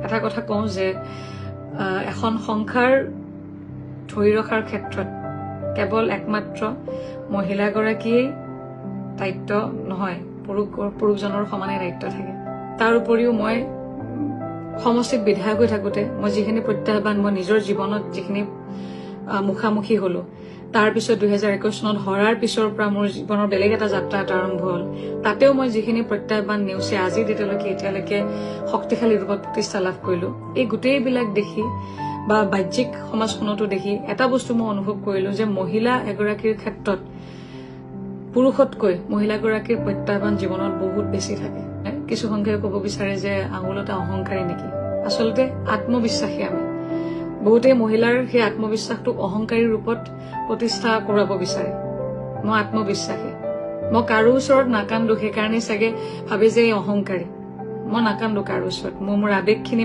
এটা কথা কওঁ যে এখন সংসাৰ ধৰি ৰখাৰ ক্ষেত্ৰত কেৱল একমাত্ৰ মহিলাগৰাকীয়ে দায়িত্ব নহয়, পুৰুষজনৰ সমানে দায়িত্ব থাকে। তাৰ উপৰিও মই সমষ্টিত বিধায়ক হৈ থাকোঁতে মই যিখিনি প্ৰত্যাহ্বান মই নিজৰ জীৱনত যিখিনি মুখামুখি হলো, তাৰ পিছত 2021 চনত হৰাৰ পিছৰ পৰা মোৰ জীৱনৰ বেলেগ এটা যাত্ৰা এটা আৰম্ভ হ'ল। তাতেও মই যিখিনি প্ৰত্যাহ্বান নেওচি আজি এতিয়ালৈকে শক্তিশালী ৰূপত প্ৰতিষ্ঠা লাভ কৰিলো, এই গোটেইবিলাক দেখি বা বাহ্যিক সমাজখনতো দেখি এটা বস্তু মই অনুভৱ কৰিলো যে মহিলা এগৰাকীৰ ক্ষেত্ৰত পুৰুষতকৈ মহিলাগৰাকীৰ প্ৰত্যাহ্বান জীৱনত বহুত বেছি থাকে। কিছু সংখ্যাই ক'ব বিচাৰে যে আঙুলতে অহংকাৰী নেকি, আচলতে আত্মবিশ্বাসী আমি। বহুতেই মহিলাৰ সেই আত্মবিশ্বাসটোক অহংকাৰী ৰূপত প্ৰতিষ্ঠা কৰাব বিচাৰে। মই আত্মবিশ্বাসী, মই কাৰো ওচৰত নাকান্দো, সেইকাৰণে চাগে ভাবে যে এই অহংকাৰী। মই নাকান্দো কাৰো ওচৰত, মোৰ আৱেগখিনি